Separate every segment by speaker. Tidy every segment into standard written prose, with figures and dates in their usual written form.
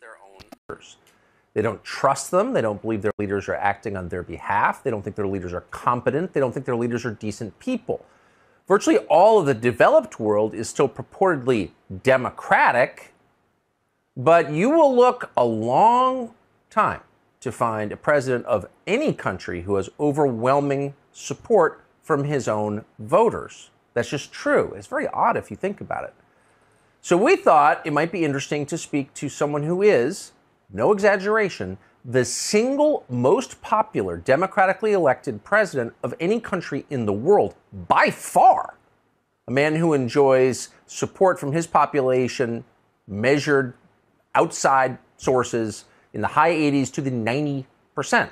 Speaker 1: their own leaders. They don't trust them. They don't believe their leaders are acting on their behalf. They don't think their leaders are competent. They don't think their leaders are decent people. Virtually all of the developed world is still purportedly democratic, but you will look a long time to find a president of any country who has overwhelming support from his own voters. That's just true. It's very odd if you think about it. So we thought it might be interesting to speak to someone who is, no exaggeration, the single most popular democratically elected president of any country in the world, by far. A man who enjoys support from his population, measured outside sources, in the high 80s to the 90%.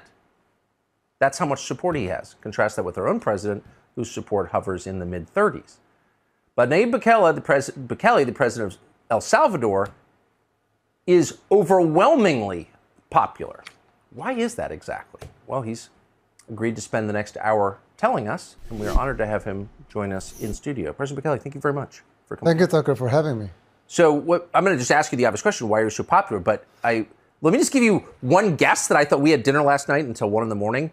Speaker 1: That's how much support he has. Contrast that with our own president, whose support hovers in the mid-30s. But Nayib Bukele, the president of El Salvador, is overwhelmingly popular. Why is that exactly? Well, he's agreed to spend the next hour telling us, and we are honored to have him join us in studio. President Bukele, thank you very much for coming.
Speaker 2: Thank you, Tucker, for having me.
Speaker 1: So I'm going to just ask you the obvious question, why you're so popular, but let me just give you one guess that I thought. We had dinner last night until 1 in the morning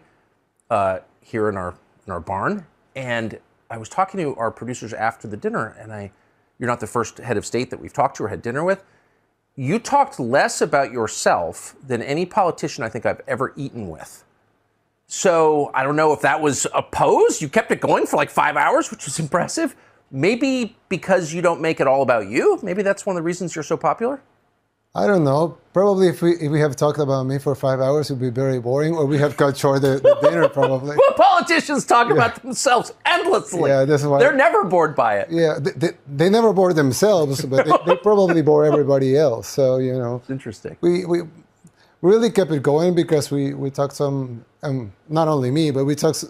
Speaker 1: here in our barn, and I was talking to our producers after the dinner, and you're not the first head of state that we've talked to or had dinner with. You talked less about yourself than any politician I think I've ever eaten with. So I don't know if that was a pose. You kept it going for like 5 hours, which was impressive. Maybe because you don't make it all about you. Maybe that's one of the reasons you're so popular.
Speaker 2: I don't know. Probably if we have talked about me for 5 hours, it would be very boring, or we have cut short the dinner probably.
Speaker 1: Well, politicians talk about themselves endlessly.
Speaker 2: Yeah, that's why.
Speaker 1: They're never bored by it.
Speaker 2: Yeah, they never bore themselves, but they probably bore everybody else. So, you know.
Speaker 1: It's interesting.
Speaker 2: We really kept it going because we talked some, not only me, but we talked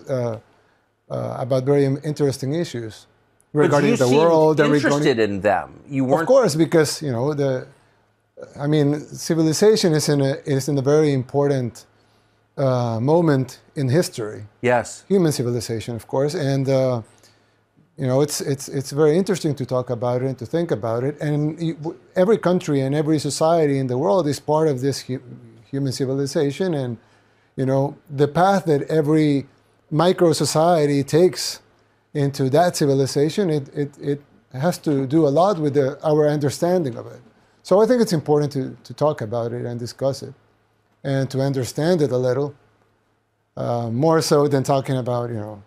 Speaker 2: about very interesting issues regarding the world.
Speaker 1: But you seemed interested in them. You weren't.
Speaker 2: Of course, because, you know, civilization is in a very important moment in history.
Speaker 1: Yes.
Speaker 2: Human civilization, of course, and you know, it's very interesting to talk about it and to think about it. And every country and every society in the world is part of this human civilization, and you know, the path that every micro society takes into that civilization, it has to do a lot with our understanding of it. So I think it's important to talk about it and discuss it and to understand it a little, more so than talking about, you know,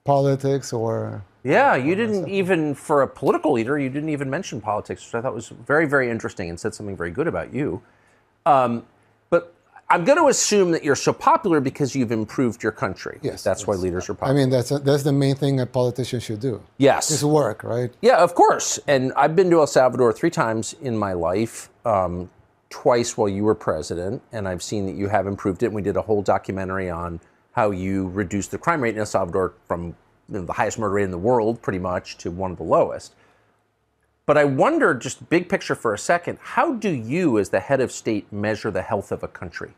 Speaker 2: politics or...
Speaker 1: Yeah, you didn't even, for a political leader, you didn't even mention politics, which I thought was very, very interesting and said something very good about you. But I'm going to assume that you're so popular because you've improved your country.
Speaker 2: Yes.
Speaker 1: That's why leaders are popular.
Speaker 2: I mean, that's the main thing a politician should do.
Speaker 1: Yes.
Speaker 2: Is work, right?
Speaker 1: Yeah, of course. And I've been to El Salvador 3 times in my life, twice while you were president, and I've seen that you have improved it. And we did a whole documentary on how you reduced the crime rate in El Salvador from the highest murder rate in the world, pretty much, to one of the lowest. But I wonder, just big picture for a second, how do you, as the head of state, measure the health of a country?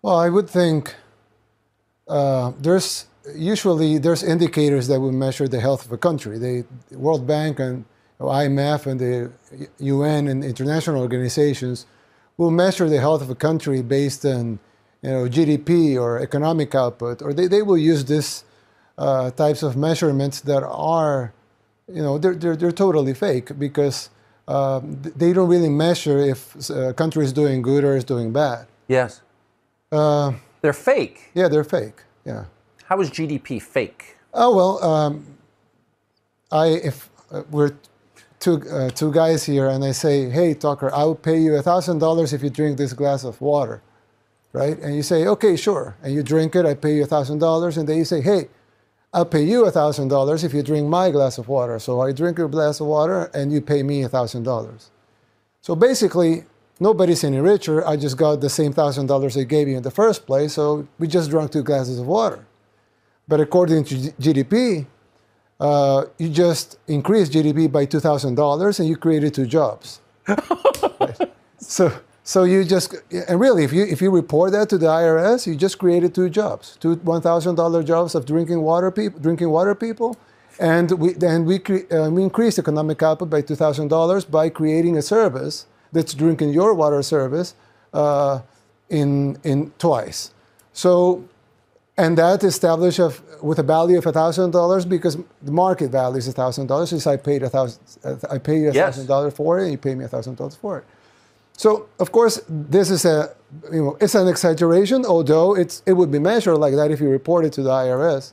Speaker 2: Well, I would think there's indicators that will measure the health of a country. The World Bank and IMF and the UN and international organizations will measure the health of a country based on, you know, GDP or economic output, or they will use this types of measurements that are, you know, they're totally fake because they don't really measure if a country is doing good or is doing bad.
Speaker 1: Yes. They're fake.
Speaker 2: Yeah, they're fake. Yeah.
Speaker 1: How is GDP fake?
Speaker 2: Oh well, if we're two guys here, and I say, "Hey, Tucker, I'll pay you $1,000 if you drink this glass of water," right? And you say, "Okay, sure," and you drink it. I pay you $1,000, and then you say, "Hey, I'll pay you $1,000 if you drink my glass of water." So I drink your glass of water, and you pay me $1,000. So basically, nobody's any richer. I just got the same $1,000 I gave you in the first place, so we just drank 2 glasses of water. But according to GDP, you just increased GDP by $2,000 and you created 2 jobs. Right? So you just, and really, if you report that to the IRS, you just created 2 jobs, 2 $1,000 jobs of drinking water people, and we increased economic output by $2,000 by creating a service that's drinking your water service in twice. So, and that established with a value of $1,000 because the market value is $1,000. Since I paid I pay you $1,000 for it, and you pay me $1,000 for it. So, of course, this is it's an exaggeration, although it would be measured like that if you report it to the IRS.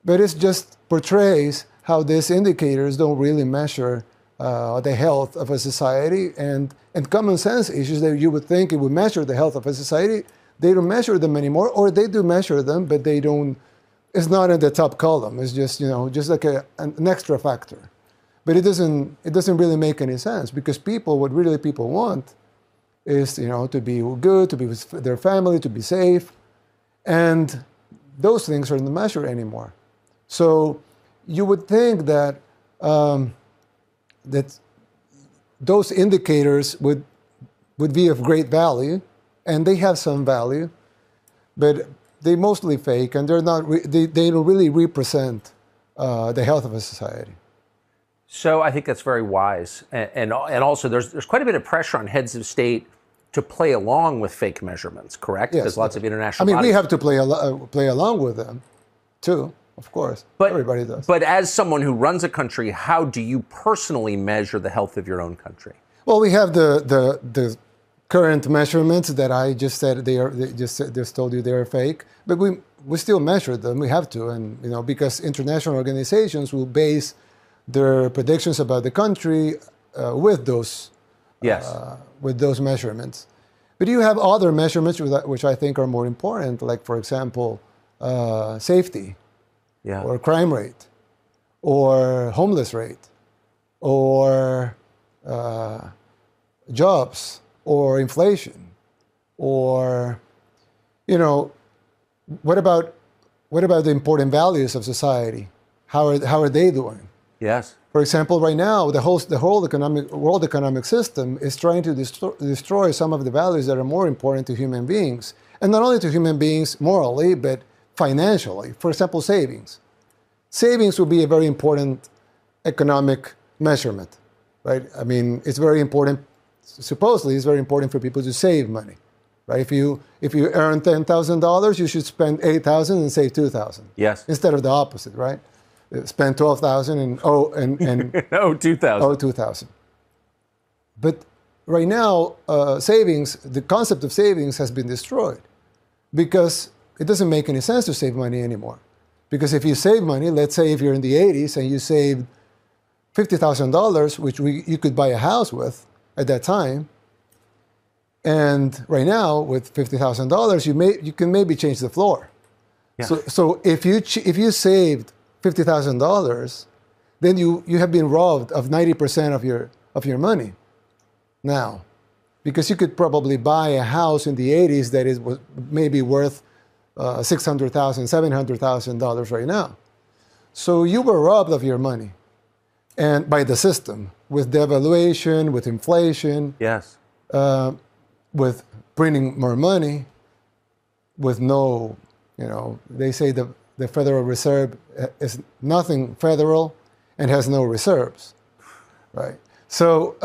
Speaker 2: But it just portrays how these indicators don't really measure the health of a society, and common sense issues that you would think it would measure the health of a society, they don't measure them anymore, or they do measure them, but they don't. It's not in the top column. It's just just like an extra factor. But it doesn't really make any sense because what really people want is to be good, to be with their family, to be safe, and those things aren't measured anymore. So you would think that that those indicators would be of great value, and they have some value, but they mostly fake, and they don't really represent the health of a society.
Speaker 1: So I think that's very wise, and also there's quite a bit of pressure on heads of state to play along with fake measurements, correct?
Speaker 2: Yes,
Speaker 1: because lots of international.
Speaker 2: I mean,
Speaker 1: bodies...
Speaker 2: we have to play along with them, too. Of course, but everybody does.
Speaker 1: But as someone who runs a country, how do you personally measure the health of your own country?
Speaker 2: Well, we have the current measurements that I just said they just told you they are fake, but we still measure them. We have to, and because international organizations will base their predictions about the country with those measurements. But you have other measurements which I think are more important, like for example, safety.
Speaker 1: Yeah.
Speaker 2: Or crime rate, or homeless rate, or jobs, or inflation, or what about the important values of society? How are they doing?
Speaker 1: Yes.
Speaker 2: For example, right now the whole world economic system is trying to destroy some of the values that are more important to human beings, and not only to human beings morally, but financially. For example, savings. Savings will be a very important economic measurement, right? I mean, it's very important. Supposedly, it's very important for people to save money, right? If you earn $10,000, you should spend $8,000 and save $2,000.
Speaker 1: Yes.
Speaker 2: Instead of the opposite, right? Spend $12,000 and $2,000. But right now, the concept of savings has been destroyed because it doesn't make any sense to save money anymore. Because if you save money, let's say if you're in the 80s and you saved $50,000, which you could buy a house with at that time, and right now with $50,000, you can maybe change the floor. Yeah. So if you saved $50,000, then you have been robbed of 90% of your money now, because you could probably buy a house in the 80s that was maybe worth $600,000, $700,000 right now. So you were robbed of your money, and by the system, with devaluation, with inflation,
Speaker 1: yes,
Speaker 2: with printing more money, with no, they say the Federal Reserve is nothing federal and has no reserves, right? So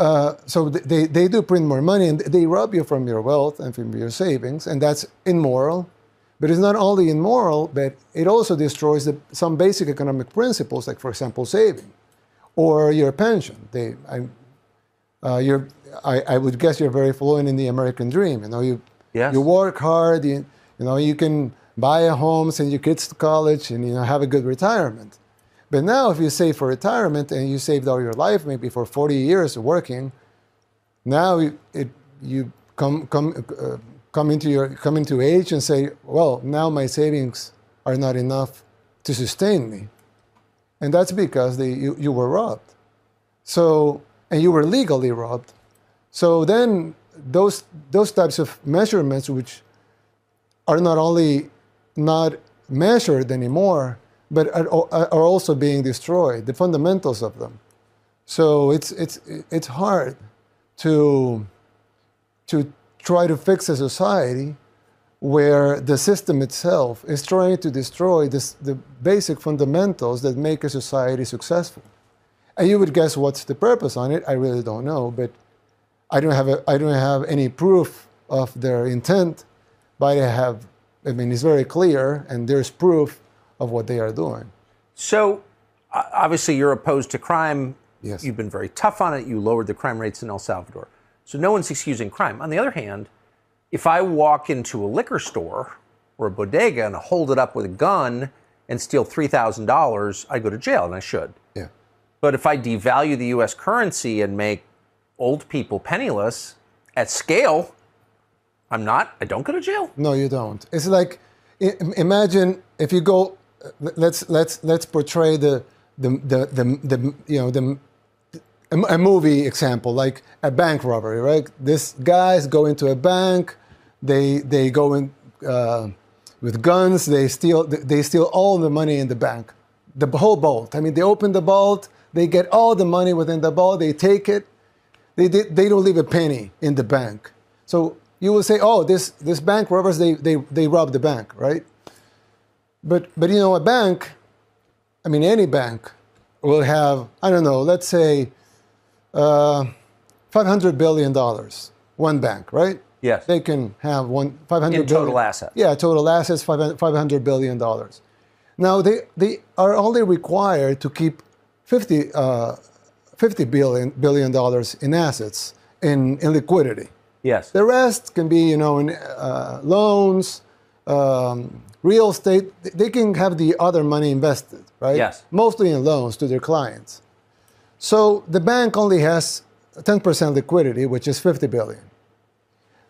Speaker 2: they do print more money, and they rob you from your wealth and from your savings, and that's immoral. But it's not only immoral, but it also destroys some basic economic principles, like, for example, saving or your pension. I would guess you're very fluent in the American dream.
Speaker 1: Yes.
Speaker 2: You work hard, you can buy a home, send your kids to college, and have a good retirement. But now, if you save for retirement and you saved all your life, maybe for 40 years working, now you come into age and say, well, now my savings are not enough to sustain me, and that's because you were robbed. So, and you were legally robbed. So then those types of measurements, which are not only not measured anymore, but are also being destroyed, the fundamentals of them. So it's hard to try to fix a society where the system itself is trying to destroy the basic fundamentals that make a society successful. And you would guess what's the purpose on it. I really don't know, but I don't have any proof of their intent, but I mean, it's very clear, and there's proof of what they are doing.
Speaker 1: So, obviously, you're opposed to crime.
Speaker 2: Yes.
Speaker 1: You've been very tough on it. You lowered the crime rates in El Salvador. So no one's excusing crime. On the other hand, if I walk into a liquor store or a bodega and hold it up with a gun and steal $3,000, I go to jail, and I should.
Speaker 2: Yeah.
Speaker 1: But if I devalue the U.S. currency and make old people penniless at scale, I don't go to jail.
Speaker 2: No, you don't. It's like, imagine if you go, let's portray a movie example, like a bank robbery, right? These guys go into a bank, they go in with guns, they steal all the money in the bank, the whole vault. I mean, they open the vault, they get all the money within the vault, they take it, they don't leave a penny in the bank. So you will say, oh, this bank robbers, they robbed the bank, right? But you know, a bank, I mean, any bank will have, I don't know, let's say $500 billion, one bank, right?
Speaker 1: Yes.
Speaker 2: They can have $500 billion.
Speaker 1: In total assets.
Speaker 2: Yeah, total assets, $500 billion. Now, they are only required to keep $50 billion in assets, in liquidity.
Speaker 1: Yes.
Speaker 2: The rest can be, you know, in loans, real estate. They can have the other money invested, right?
Speaker 1: Yes.
Speaker 2: Mostly in loans to their clients. So the bank only has 10% liquidity, which is $50 billion.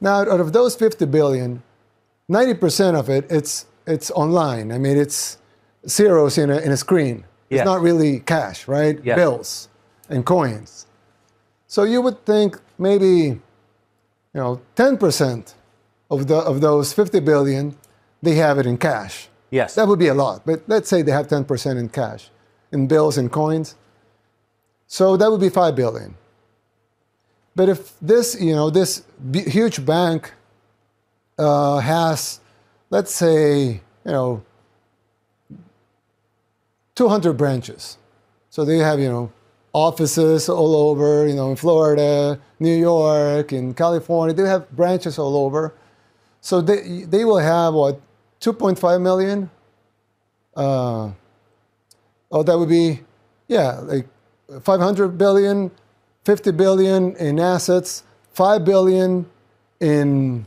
Speaker 2: Now, out of those $50 billion, 90% of it, it's online. I mean, it's zeros in a screen.
Speaker 1: Yes.
Speaker 2: It's not really cash, right?
Speaker 1: Yes.
Speaker 2: Bills and coins. So you would think maybe, you know, 10% of those 50 billion, they have it in cash.
Speaker 1: Yes.
Speaker 2: That would be a lot, but let's say they have 10% in cash, in bills and coins. So that would be 5 billion. But if this, you know, this huge bank has, let's say, you know, 200 branches. So they have, you know, offices all over, you know, in Florida, New York, in California. They have branches all over. So they will have, what, 2.5 million? Oh, that would be, yeah, like 500 billion, 50 billion in assets, 5 billion in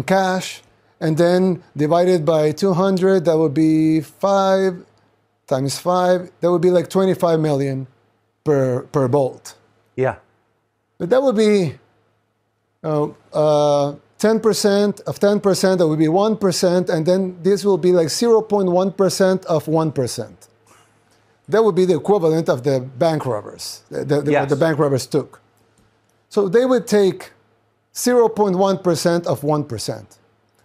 Speaker 2: cash, and then divided by 200, that would be 5 times 5, that would be like 25 million per bolt.
Speaker 1: Yeah.
Speaker 2: But that would be 10% of 10%, that would be 1%, and then this will be like 0.1% of 1%. That would be the equivalent of the bank robbers, what the bank robbers took. So they would take 0.1% of 1%.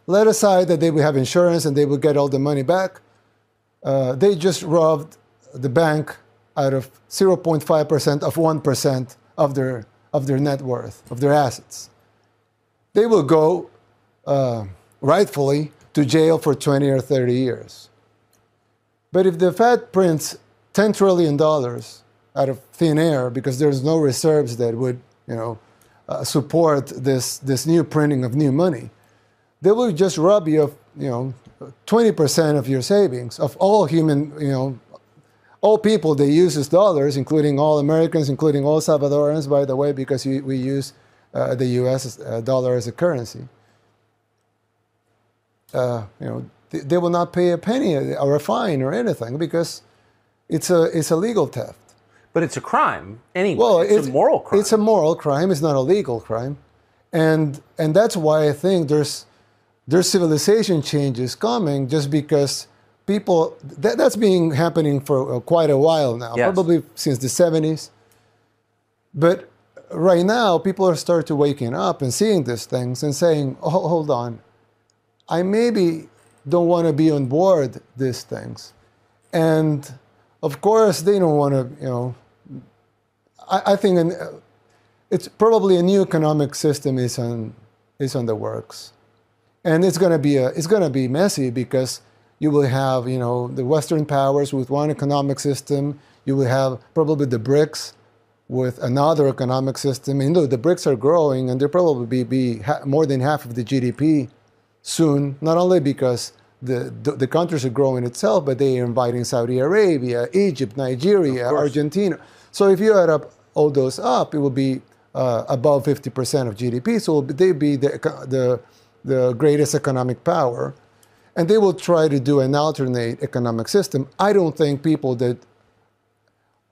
Speaker 2: Let aside that they would have insurance and they would get all the money back. They just robbed the bank out of 0.5% of 1% of their net worth, of their assets. They will go, rightfully, to jail for 20 or 30 years. But if the Fed prints $10 trillion out of thin air, because there's no reserves that would, you know, support this new printing of new money, they will just rob you of, you know, 20% of your savings, of all human, you know, all people, they use as dollars, including all Americans, including all Salvadorans, by the way, because we use the U.S. Dollar as a currency. You know, they will not pay a penny or a fine or anything because it's a legal theft.
Speaker 1: But it's a crime anyway.
Speaker 2: Well,
Speaker 1: it's a moral crime.
Speaker 2: It's a moral crime. It's not a legal crime, and that's why I think there's civilization changes coming, just because people that's been happening for quite a while now,
Speaker 1: yes.
Speaker 2: Probably since the 70s. But right now, people are starting to waking up and seeing these things and saying, "Oh, hold on, I maybe don't want to be on board these things," and of course, they don't want to, you know, I think it's probably a new economic system is on the works. And it's going to be messy because you will have, you know, the Western powers with one economic system. You will have probably the BRICS with another economic system. And the BRICS are growing, and they'll probably be more than half of the GDP soon, not only because the countries are growing itself, but they are inviting Saudi Arabia, Egypt, Nigeria, Argentina. So if you add up all those up, it will be above 50% of GDP. So they'll be the greatest economic power. And they will try to do an alternate economic system. I don't think people that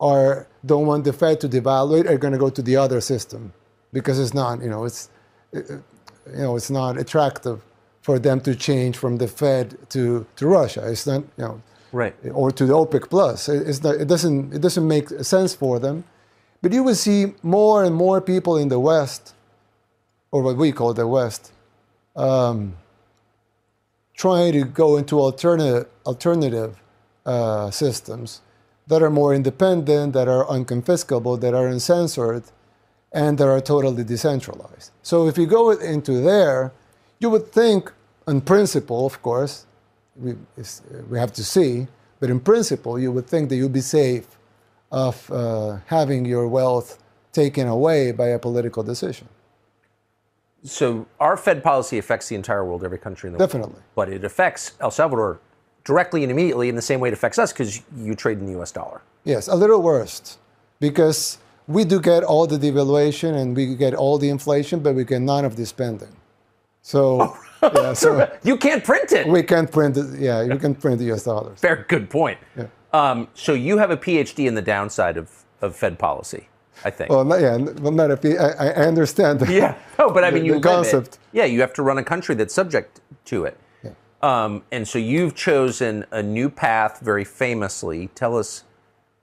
Speaker 2: don't want the Fed to devaluate are going to go to the other system, because it's not, it's not attractive for them to change from the Fed to Russia. It's not,
Speaker 1: right,
Speaker 2: or to the OPEC plus. It doesn't make sense for them. But you will see more and more people in the West, or what we call the West, trying to go into alternative systems that are more independent, that are unconfiscable, that are uncensored, and that are totally decentralized. So if you go into there, you would think, in principle, of course, we have to see, but in principle, you would think that you'd be safe of having your wealth taken away by a political decision.
Speaker 1: So our Fed policy affects the entire world, every country in the world.
Speaker 2: Definitely.
Speaker 1: But it affects El Salvador directly and immediately in the same way it affects us, because you trade in the US dollar.
Speaker 2: Yes, a little worse, because we do get all the devaluation and we get all the inflation, but we get none of the spending. So, yeah, so
Speaker 1: you can't print it.
Speaker 2: We can't print it. Yeah, you can print the US dollars.
Speaker 1: Fair, good point.
Speaker 2: Yeah.
Speaker 1: So you have a PhD in the downside of Fed policy, I think.
Speaker 2: Well, not a PhD. I understand.
Speaker 1: Yeah, no, but I mean,
Speaker 2: the concept.
Speaker 1: Yeah, you have to run a country that's subject to it. Yeah. And so you've chosen a new path very famously. Tell us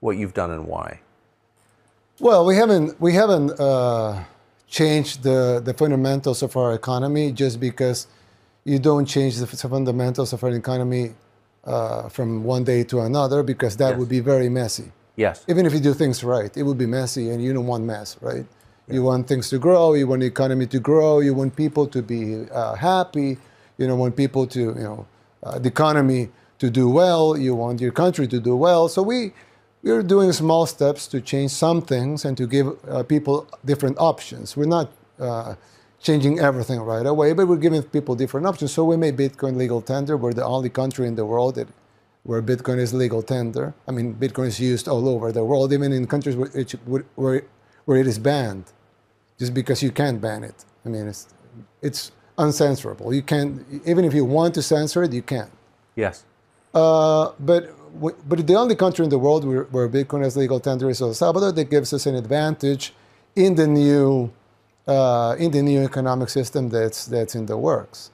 Speaker 1: what you've done and why.
Speaker 2: Well, we haven't changed the fundamentals of our economy just because you don't change the fundamentals of our economy from one day to another, because that would be very messy.
Speaker 1: Yes.
Speaker 2: Even if you do things right, it would be messy, and you don't want mess, right? Yeah. You want things to grow, you want the economy to grow, you want people to be happy, you don't want people to, the economy to do well, you want your country to do well. So we're doing small steps to change some things and to give people different options. We're not changing everything right away, but we're giving people different options. So we made Bitcoin legal tender. We're the only country in the world where Bitcoin is legal tender. I mean, Bitcoin is used all over the world, even in countries where it is banned, just because you can't ban it. I mean, it's uncensorable. You can't, even if you want to censor it, you can't.
Speaker 1: Yes.
Speaker 2: But the only country in the world where Bitcoin is legal tender is El Salvador. That gives us an advantage in the new economic system that's in the works.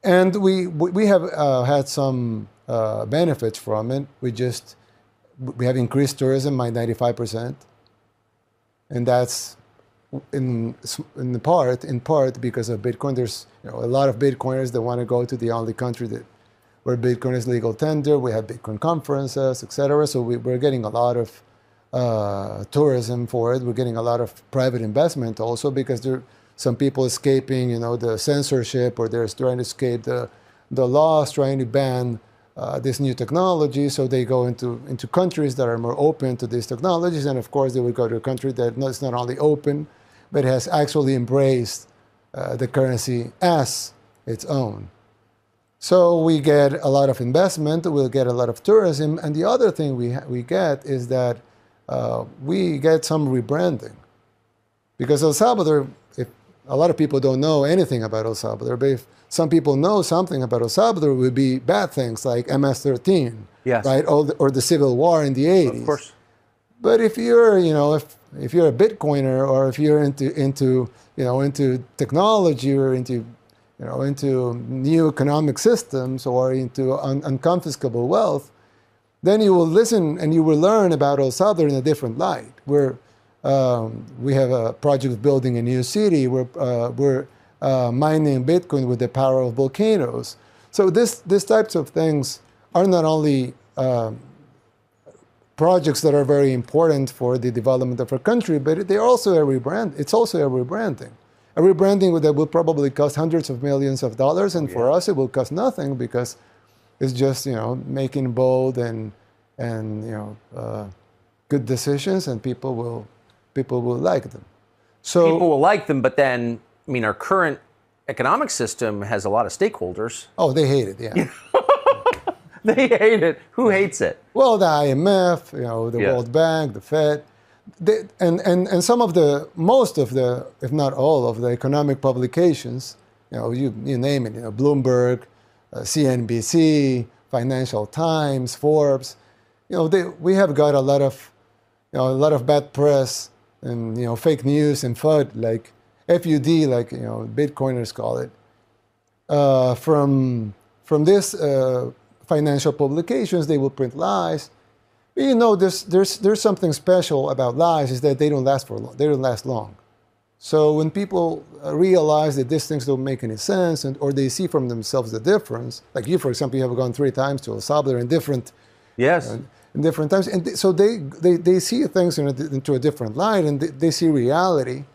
Speaker 2: And we have had some benefits from it. We have increased tourism by 95%, and that's in part because of Bitcoin. There's a lot of Bitcoiners that want to go to the only country where Bitcoin is legal tender. We have Bitcoin conferences, etc. So we're getting a lot of tourism for it. We're getting a lot of private investment also, because there are some people escaping, the censorship, or they're trying to escape the laws, trying to ban this new technology. So they go into countries that are more open to these technologies, and of course they will go to a country that is not only open, but has actually embraced the currency as its own. So we get a lot of investment, we'll get a lot of tourism, and the other thing we get is that we get some rebranding. Because El Salvador, if a lot of people don't know anything about El Salvador, but if some people know something about El Salvador, it would be bad things like MS-13,
Speaker 1: yes,
Speaker 2: right, or the Civil War in the 80s.
Speaker 1: Of course.
Speaker 2: But if you're, if you're a Bitcoiner, or if you're into technology, or into new economic systems, or into unconfiscable wealth, then you will listen and you will learn about El Salvador in a different light. We have a project of building a new city. We're mining Bitcoin with the power of volcanoes. So these types of things are not only projects that are very important for the development of our country, but they're also a rebrand. It's also a rebranding. A rebranding that will probably cost hundreds of millions of dollars, and for us it will cost nothing, because it's just making bold and good decisions, and people will people will like them. So
Speaker 1: People will like them, but then, I mean, our current economic system has a lot of stakeholders.
Speaker 2: oh, they hate it, yeah.
Speaker 1: They hate it. Who hates it?
Speaker 2: Well, the IMF, you know, the World Bank, the Fed, and some of the, most of the, if not all of the economic publications, you know, you name it, you know, Bloomberg, CNBC, Financial Times, Forbes, you know, we have got a lot of bad press and, you know, fake news and FUD, like FUD, like, you know, Bitcoiners call it, from this financial publications. They will print lies. But, you know, there's something special about lies, is that they don't last they don't last long. So when people realize that these things don't make any sense, or they see from themselves the difference, like you, for example, you have gone 3 times to El Salvador in different, in different times, and so they see things into a different light, and they see reality.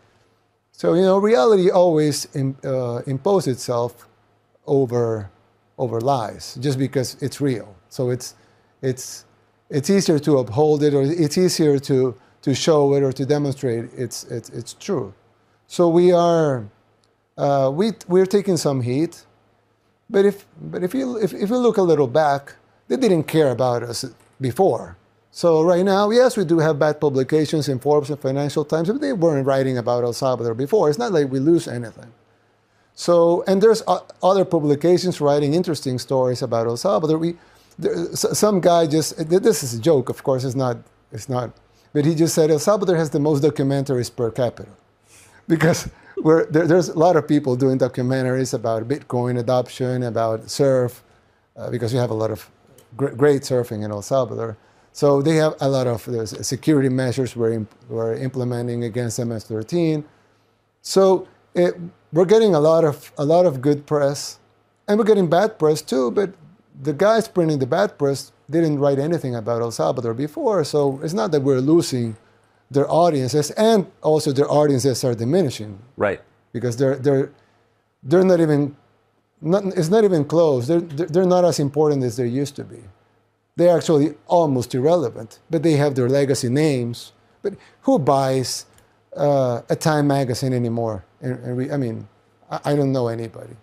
Speaker 2: So, you know, reality always imposes itself over lies, just because it's real. So it's easier to uphold it, or it's easier to show it or to demonstrate it's true. So we're taking some heat, but if you look a little back, they didn't care about us before. So right now, yes, we do have bad publications in Forbes and Financial Times, but they weren't writing about El Salvador before. It's not like we lose anything. So, and there's other publications writing interesting stories about El Salvador. Some guy just, this is a joke, of course, it's not, but he just said El Salvador has the most documentaries per capita. Because there's a lot of people doing documentaries about Bitcoin adoption, about surf, because we have a lot of great surfing in El Salvador. So they have a lot of security measures we're implementing against MS-13. So we're getting a lot of good press, and we're getting bad press too. But the guys printing the bad press didn't write anything about El Salvador before. So it's not that we're losing their audiences, and also their audiences are diminishing.
Speaker 1: Right.
Speaker 2: Because they're not even, it's not even close. They're not as important as they used to be. They're actually almost irrelevant, but they have their legacy names. But who buys a Time magazine anymore? I mean, I don't know anybody.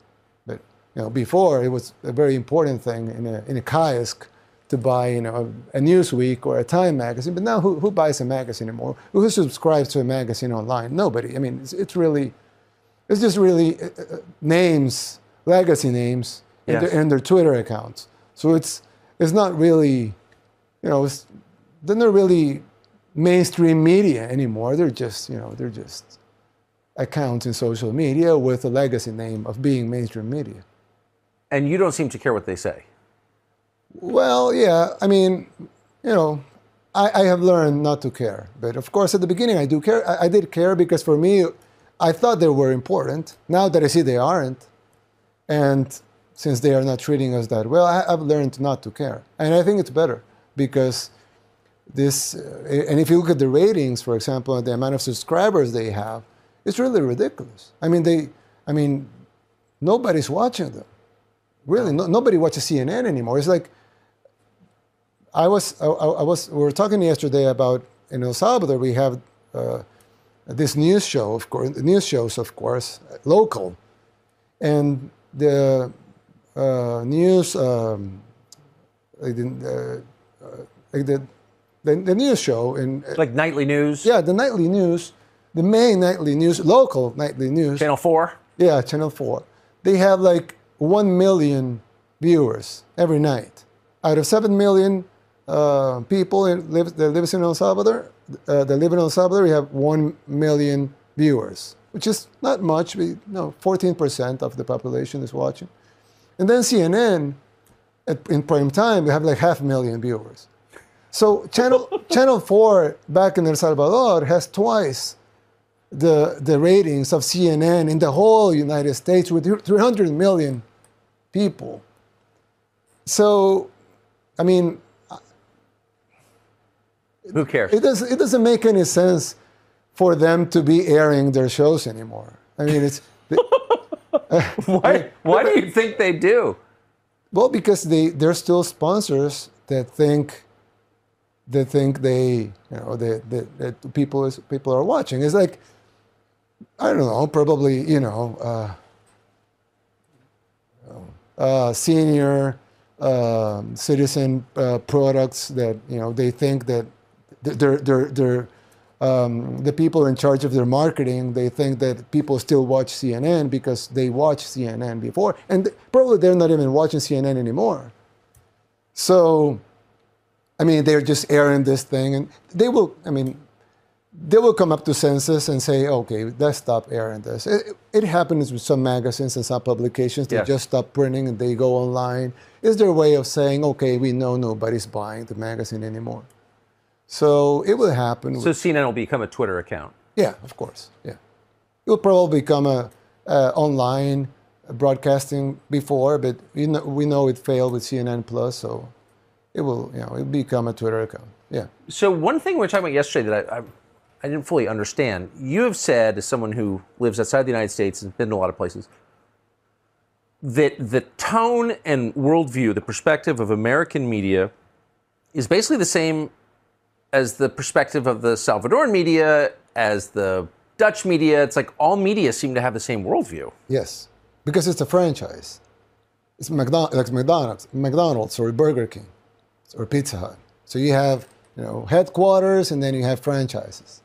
Speaker 2: But, you know, before it was a very important thing in a kiosk to buy, you know, a Newsweek or a Time magazine. But now who buys a magazine anymore? Who subscribes to a magazine online? Nobody. I mean, it's just really names, legacy names, and their Twitter accounts. So it's not really, you know, they're not really mainstream media anymore. They're just, you know, they're just accounts in social media with a legacy name of being mainstream media.
Speaker 1: And you don't seem to care what they say.
Speaker 2: Well, yeah, I mean, you know, I have learned not to care. But of course, at the beginning, I do care. I did care because for me, I thought they were important. Now that I see they aren't, and since they are not treating us that well, I've learned not to care. And I think it's better because this, and if you look at the ratings, for example, the amount of subscribers they have, it's really ridiculous. I mean, nobody's watching them. Really, nobody watches CNN anymore. It's like, we were talking yesterday about, in El Salvador, we have this news show, of course, news shows, of course, local. And the news, the news show.
Speaker 1: Like nightly news?
Speaker 2: Yeah, the nightly news, the main nightly news, local nightly news.
Speaker 1: Channel 4?
Speaker 2: Yeah, Channel 4. They have like 1 million viewers every night. Out of 7 million people that live in El Salvador, we have 1 million viewers, which is not much. 14% of the population is watching. And then CNN, in prime time, we have like 500,000 viewers. So Channel 4 back in El Salvador has twice the ratings of CNN in the whole United States with 300 million people. So, I mean,
Speaker 1: who cares?
Speaker 2: It doesn't make any sense for them to be airing their shows anymore. I mean, it's
Speaker 1: why do you think they do?
Speaker 2: Well, because they're still sponsors that think they think that people are watching. It's like, I don't know, probably, senior citizen products that, they think that the people in charge of their marketing, they think that people still watch CNN because they watched CNN before, and probably they're not even watching CNN anymore. So, I mean, they're just airing this thing, and they will come up to senses and say, okay, let's stop airing this. It happens with some magazines and some publications. They just stop printing and they go online. It's their way of saying, okay, we know nobody's buying the magazine anymore. So it will happen.
Speaker 1: So CNN will become a Twitter account.
Speaker 2: Yeah, of course. Yeah, it will probably become a online broadcasting before, but we know it failed with CNN Plus, so it will it'll become a Twitter account. Yeah.
Speaker 1: So one thing we were talking about yesterday that I didn't fully understand. You have said, as someone who lives outside the United States and has been to a lot of places, that the tone and worldview, the perspective of American media, is basically the same as the perspective of the Salvadoran media, as the Dutch media. It's like all media seem to have the same worldview.
Speaker 2: Yes, because it's a franchise. It's like McDonald's or Burger King or Pizza Hut. So you have headquarters and then you have franchises.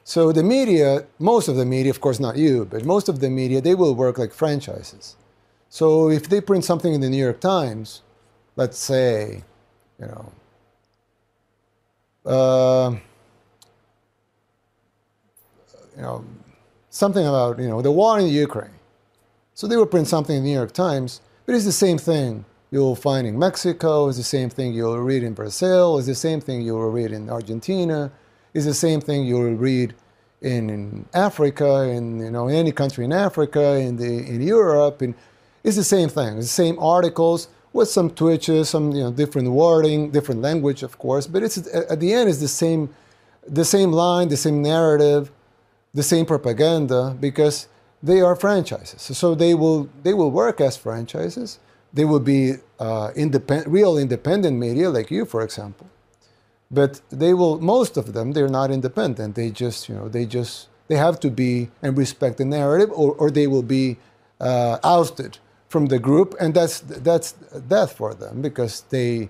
Speaker 2: So the media, most of the media, of course not you, but most of the media, they will work like franchises. So if they print something in the New York Times, let's say, something about, the war in Ukraine. So they will print something in the New York Times, but it's the same thing you'll find in Mexico, it's the same thing you'll read in Brazil, it's the same thing you'll read in Argentina, it's the same thing you'll read in Africa, in any country in Africa, in Europe, and it's the same thing. It's the same articles with some twitches, some different wording, different language, of course. But it's at the end, it's the same line, the same narrative, the same propaganda, because they are franchises. So they will work as franchises. They will be real independent media, like you, for example. But most of them, they're not independent. They just, they have to be and respect the narrative, or they will be ousted from the group, and that's death for them, because they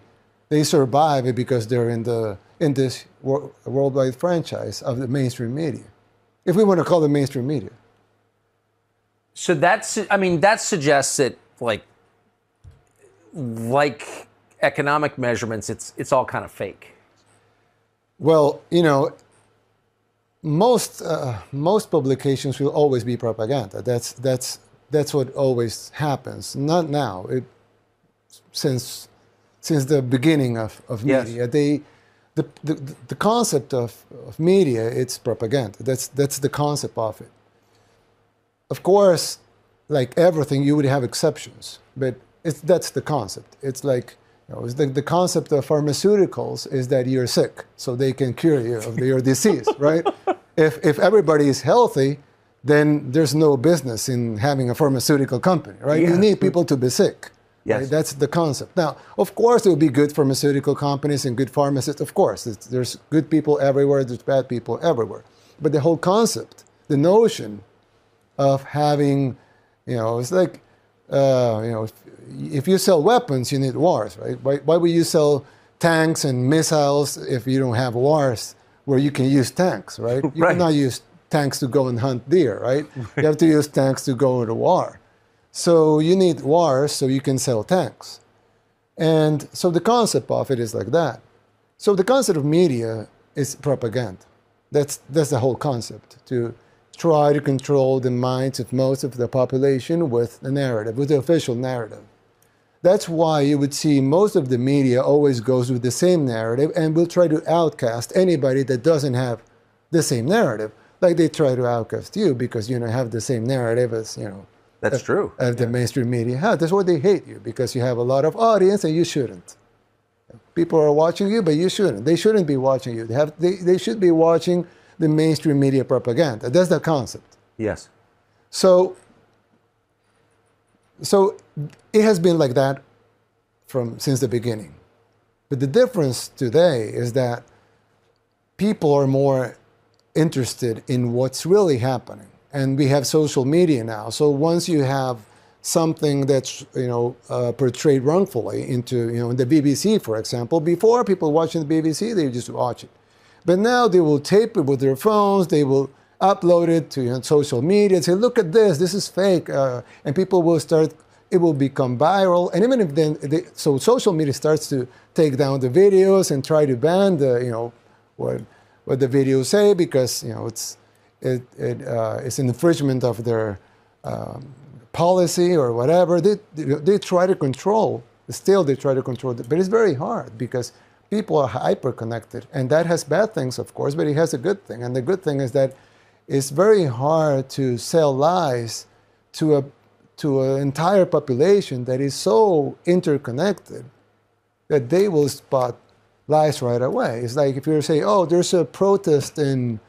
Speaker 2: survive it because they're in this worldwide franchise of the mainstream media, if we want to call it mainstream media.
Speaker 1: So that suggests that like economic measurements, it's all kind of fake.
Speaker 2: Well, most publications will always be propaganda. That's what always happens. Not now. Since the beginning of media, the concept of media, it's propaganda. That's the concept of it. Of course, like everything, you would have exceptions, but that's the concept. It's like the concept of pharmaceuticals is that you're sick, so they can cure you of your disease, right? If everybody is healthy, then there's no business in having a pharmaceutical company, right? Yeah. You need people to be sick. Yes. Right? That's the concept. Now, of course, there will be good pharmaceutical companies and good pharmacists. Of course, there's good people everywhere. There's bad people everywhere. But the whole concept, the notion of having, it's like, if you sell weapons, you need wars, right? Why would you sell tanks and missiles if you don't have wars where you can use tanks, right? You cannot use tanks to go and hunt deer, right? You have to use tanks to go to war. So you need wars so you can sell tanks. And so the concept of it is like that. So the concept of media is propaganda. That's the whole concept, to try to control the minds of most of the population with the narrative, with the official narrative. That's why you would see most of the media always goes with the same narrative and will try to outcast anybody that doesn't have the same narrative. Like they try to outcast you because you have the same narrative as
Speaker 1: That's true.
Speaker 2: As the mainstream media has. That's why they hate you, because you have a lot of audience and you shouldn't. People are watching you, but you shouldn't. They shouldn't be watching you. They should be watching the mainstream media propaganda. That's the concept.
Speaker 1: Yes.
Speaker 2: So it has been like that since the beginning. But the difference today is that people are more interested in what's really happening. And we have social media now. So once you have something that's, portrayed wrongfully into, in the BBC, for example, before people watching the BBC, they just watch it. But now they will tape it with their phones, they will upload it to social media and say, look at this is fake. And people will start, it will become viral. And even if then, so social media starts to take down the videos and try to ban the, what the videos say, because, it's an infringement of their policy or whatever. They try to control, still they try to control it, but it's very hard because people are hyper-connected, and that has bad things, of course, but it has a good thing. And the good thing is that it's very hard to sell lies to an entire population that is so interconnected that they will spot lies right away. It's like if you say, oh, there's a protest in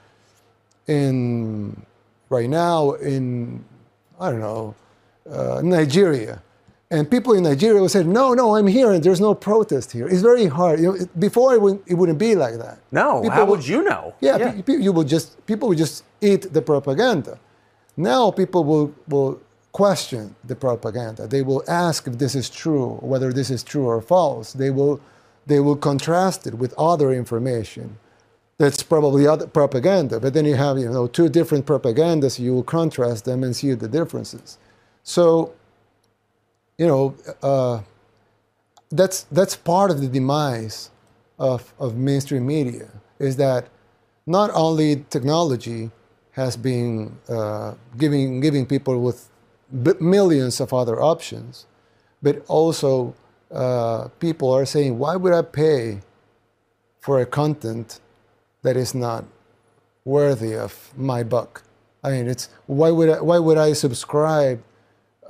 Speaker 2: right now in, I don't know, Nigeria. And people in Nigeria will say, no, I'm here and there's no protest here. It's very hard. Before it wouldn't be like that.
Speaker 1: No, how would you know?
Speaker 2: Yeah, people would just eat the propaganda. Now people will question the propaganda. They will ask if this is true, whether this is true or false. They will contrast it with other information. That's probably other propaganda. But then you have, two different propagandas. You will contrast them and see the differences. So, that's part of the demise of mainstream media, is that not only technology has been giving people with millions of other options, but also people are saying, why would I pay for a content that is not worthy of my buck? I mean, why would I subscribe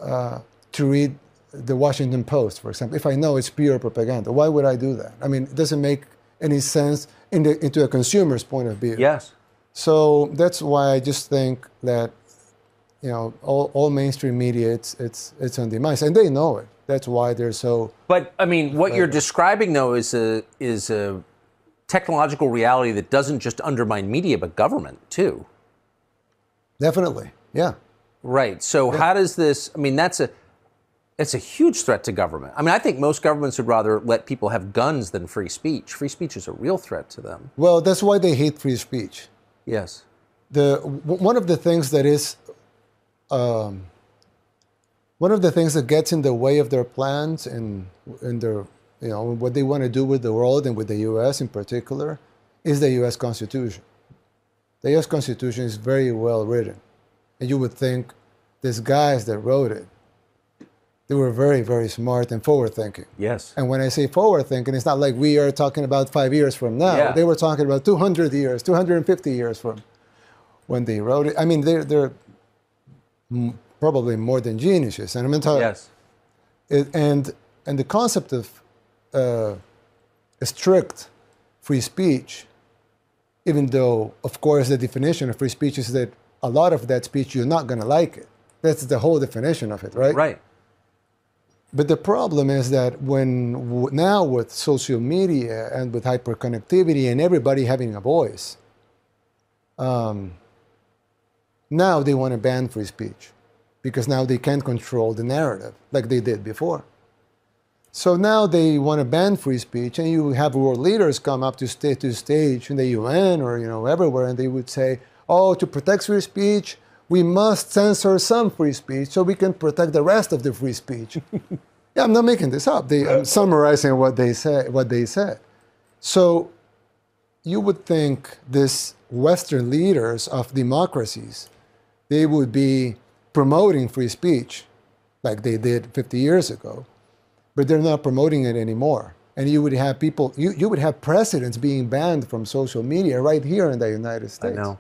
Speaker 2: to read the Washington Post, for example, if I know it's pure propaganda? Why would I do that? I mean, it doesn't make any sense into a consumer's point of view.
Speaker 1: Yes.
Speaker 2: So that's why I just think that, all mainstream media, it's on demise, and they know it. That's why they're so.
Speaker 1: But I mean, what you're describing, though, is a technological reality that doesn't just undermine media, but government too.
Speaker 2: Definitely, yeah.
Speaker 1: Right. So how does this? I mean, it's a huge threat to government. I mean, I think most governments would rather let people have guns than free speech. Free speech is a real threat to them.
Speaker 2: Well, that's why they hate free speech.
Speaker 1: Yes.
Speaker 2: One of the things that is, one of the things that gets in the way of their plans and their, what they want to do with the world and with the U.S. in particular, is the U.S. Constitution. The U.S. Constitution is very well written, and you would think these guys that wrote it, they were very, very smart and forward-thinking.
Speaker 1: Yes.
Speaker 2: And when I say forward-thinking, it's not like we are talking about 5 years from now.
Speaker 1: Yeah.
Speaker 2: They were talking about 200 years, 250 years from when they wrote it. I mean, they're probably more than geniuses. And I'm talking.
Speaker 1: Yes.
Speaker 2: And the concept of strict free speech, even though, of course, the definition of free speech is that a lot of that speech, you're not going to like it. That's the whole definition of it, right?
Speaker 1: Right.
Speaker 2: But the problem is that now with social media and with hyperconnectivity and everybody having a voice, now they want to ban free speech because now they can't control the narrative like they did before. So now they want to ban free speech, and you have world leaders come up to stage in the UN or everywhere, and they would say, "Oh, to protect free speech, we must censor some free speech so we can protect the rest of the free speech." Yeah, I'm not making this up. I'm summarizing what they said. So you would think these Western leaders of democracies, they would be promoting free speech like they did 50 years ago, but they're not promoting it anymore. And you would have people, you would have presidents being banned from social media right here in the United States.
Speaker 1: I know.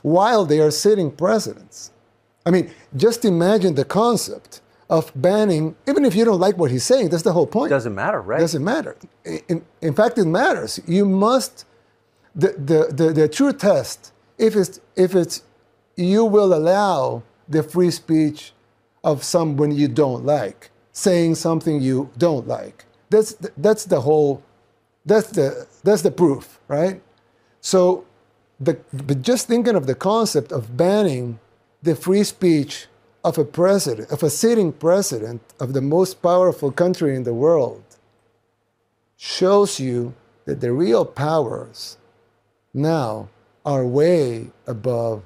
Speaker 2: While they are sitting presidents. I mean, just imagine the concept of banning, even if you don't like what he's saying, that's the whole point.
Speaker 1: It doesn't matter, right?
Speaker 2: It doesn't matter. In fact, it matters. You must, the true test, if it's, you will allow the free speech of someone you don't like, saying something you don't like. That's the proof, right? So, but just thinking of the concept of banning the free speech of a president, of a sitting president of the most powerful country in the world, shows you that the real powers now are way above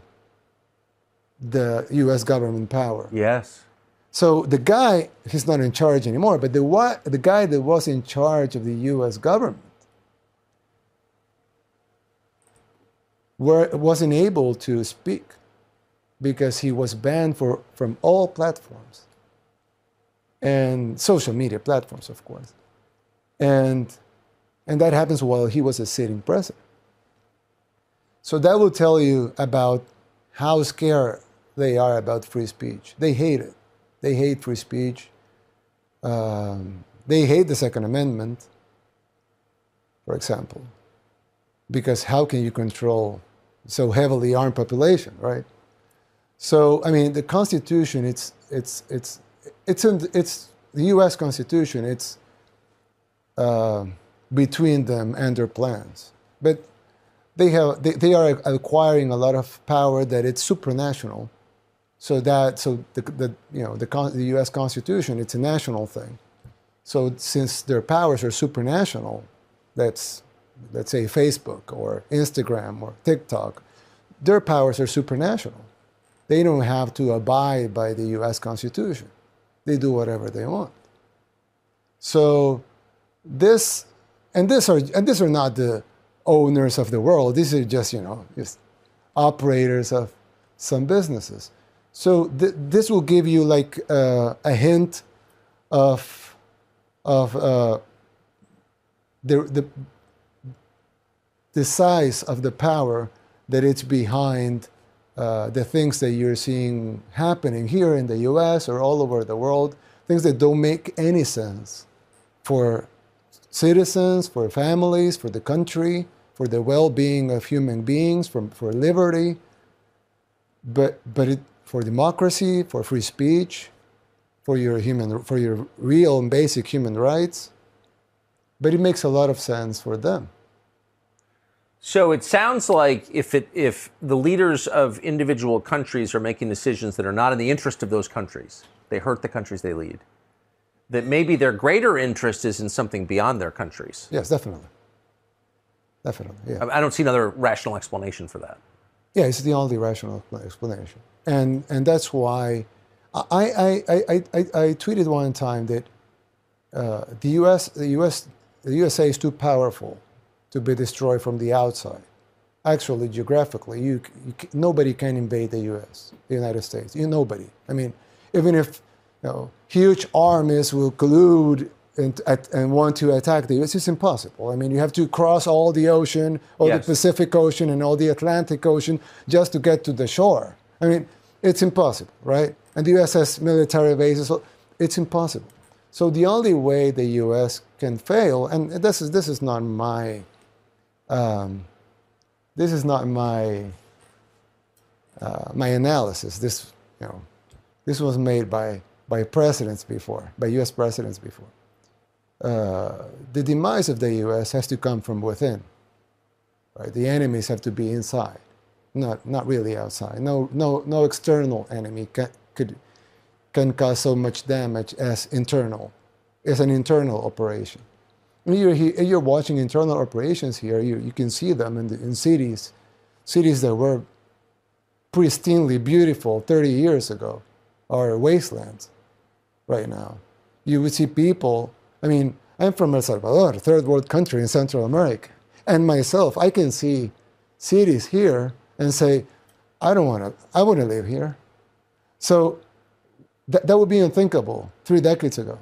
Speaker 2: the U.S. government power.
Speaker 1: Yes.
Speaker 2: So the guy, he's not in charge anymore, but the guy that was in charge of the U.S. government wasn't able to speak because he was banned from all platforms and social media platforms, of course. And that happens while he was a sitting president. So that will tell you about how scared they are about free speech. They hate it. They hate free speech. They hate the Second Amendment, for example, because how can you control so heavily armed population, right? So I mean, the Constitution, it's the U.S. Constitution. It's between them and their plans, but they are acquiring a lot of power that it's supranational. So the U.S. Constitution, it's a national thing. So since their powers are supranational, let's say Facebook or Instagram or TikTok, their powers are supranational. They don't have to abide by the U.S. Constitution. They do whatever they want. So these are not the owners of the world. These are just operators of some businesses. So this will give you like a hint of the size of the power that it's behind the things that you're seeing happening here in the U.S. or all over the world, things that don't make any sense for citizens, for families, for the country, for the well-being of human beings, for liberty, but for democracy, for free speech, for your real and basic human rights. But it makes a lot of sense for them.
Speaker 1: So it sounds like if the leaders of individual countries are making decisions that are not in the interest of those countries, they hurt the countries they lead, that maybe their greater interest is in something beyond their countries.
Speaker 2: Yes, definitely. Definitely, yeah.
Speaker 1: I don't see another rational explanation for that.
Speaker 2: Yeah, it's the only rational explanation. And that's why I tweeted one time that the USA is too powerful to be destroyed from the outside. Actually, geographically, nobody can invade the U.S., the United States. Nobody. I mean, even if huge armies will collude and want to attack the U.S., it's impossible. I mean, you have to cross all the ocean, all the Pacific Ocean and all the Atlantic Ocean just to get to the shore. I mean, it's impossible, right? And the U.S. has military bases, so it's impossible. So the only way the U.S. can fail, and this is not my my analysis. This was made by presidents before, by U.S. presidents before. The demise of the U.S. has to come from within. Right? The enemies have to be inside, not really outside. No external enemy can cause so much damage as internal. It's an internal operation. When you're watching internal operations here, you can see them in cities that were pristinely beautiful 30 years ago are wastelands right now. You would see people, I mean, I'm from El Salvador, a third world country in Central America. And myself, I can see cities here and say, I want to live here. So that would be unthinkable 3 decades ago.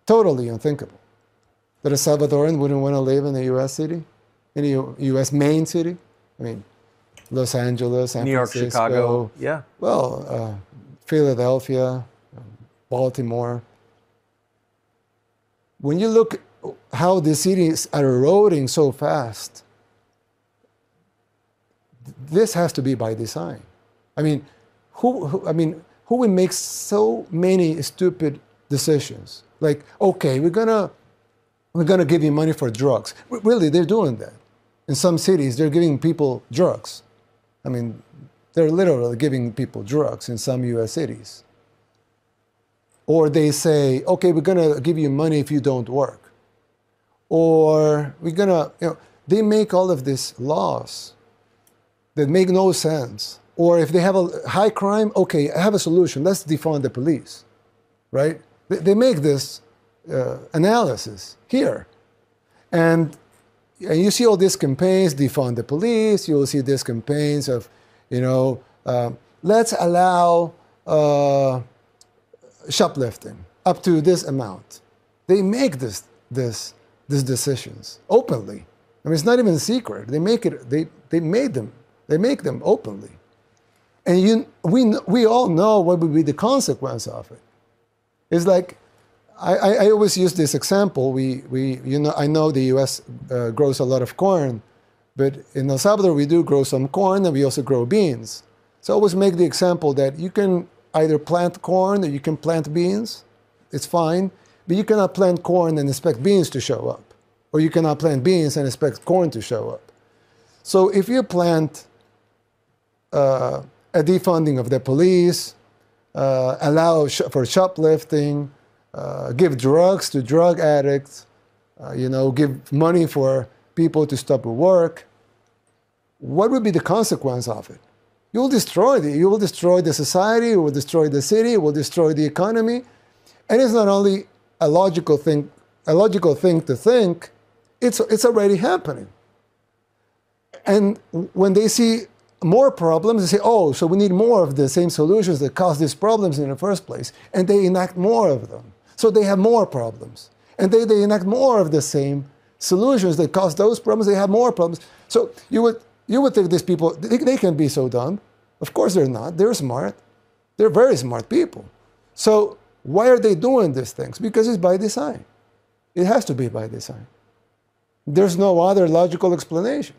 Speaker 2: Totally unthinkable. That a Salvadoran wouldn't want to live in a U.S. city, in a U.S. main city. I mean, Los Angeles, San
Speaker 1: New York,
Speaker 2: Francisco,
Speaker 1: Chicago, yeah.
Speaker 2: Well, Philadelphia, Baltimore. When you look how the cities are eroding so fast, this has to be by design. I mean, who would make so many stupid decisions? Like, okay, we're gonna give you money for drugs. Really, they're doing that. in some cities, they're giving people drugs. I mean, they're literally giving people drugs in some U.S. cities. Or they say, okay, we're going to give you money if you don't work. Or we're going to, they make all of these laws that make no sense. Or if they have a high crime, okay, I have a solution. Let's defund the police, right? They make this analysis here. And you see all these campaigns, defund the police. You'll see these campaigns of, let's allow shoplifting up to this amount. They make these decisions openly. I mean, it's not even a secret. They make it. They make them openly. And we all know what would be the consequence of it. It's like, I always use this example. I know the U.S. Grows a lot of corn, but in El Salvador we do grow some corn and we also grow beans. So I always make the example that you can either plant corn or you can plant beans. It's fine, but you cannot plant corn and expect beans to show up, or you cannot plant beans and expect corn to show up. So if you plant a defunding of the police, allow for shoplifting, give drugs to drug addicts, give money for people to stop work, what would be the consequence of it? You will destroy the society, you will destroy the city, you will destroy the economy. And it's not only a logical thing to think, it's already happening. And when they see more problems, they say, oh, so we need more of the same solutions that caused these problems in the first place. And they enact more of them. So they have more problems. And they enact more of the same solutions that cause those problems. They have more problems. So you would think these people, they can be so dumb. Of course they're not. They're smart. They're very smart people. So why are they doing these things? Because it's by design. It has to be by design. There's no other logical explanation.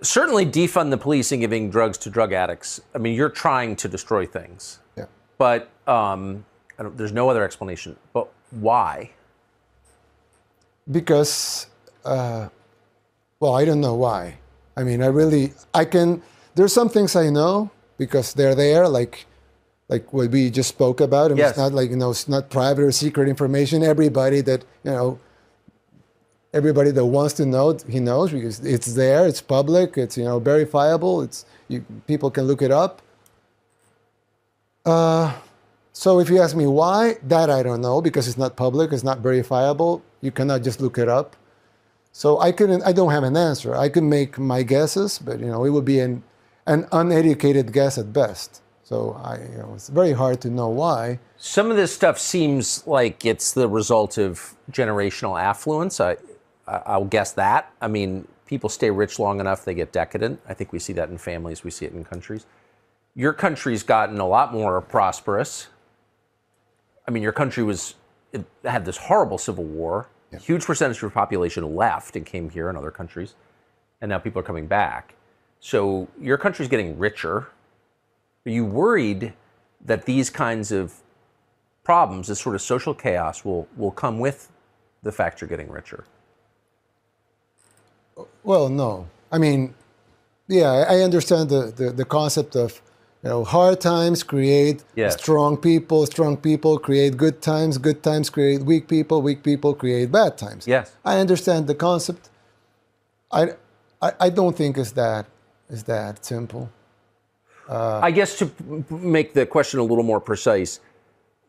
Speaker 1: Certainly defund the police and giving drugs to drug addicts. I mean, you're trying to destroy things.
Speaker 2: Yeah.
Speaker 1: But there's no other explanation. But why?
Speaker 2: Because, I don't know why. I mean, there's some things I know because they're there, like what we just spoke about. I mean,
Speaker 1: yes.
Speaker 2: It's not it's not private or secret information. Everybody that wants to know, he knows because it's there, it's public, it's verifiable. People can look it up. So if you ask me why, that I don't know because it's not public, it's not verifiable. You cannot just look it up. So I don't have an answer. I can make my guesses, but it would be an uneducated guess at best. So it's very hard to know why.
Speaker 1: Some of this stuff seems like it's the result of generational affluence. I'll guess that. I mean, people stay rich long enough, they get decadent. I think we see that in families, we see it in countries. Your country's gotten a lot more prosperous. I mean, your country had this horrible civil war. Yeah. Huge percentage of your population left and came here in other countries. And now people are coming back. So your country's getting richer. Are you worried that these kinds of problems, this sort of social chaos, will come with the fact you're getting richer?
Speaker 2: Well, no. I mean, yeah, I understand the concept of hard times create strong people create good times create weak people create bad times.
Speaker 1: Yes.
Speaker 2: I understand the concept. I don't think it's that simple.
Speaker 1: I guess to make the question a little more precise,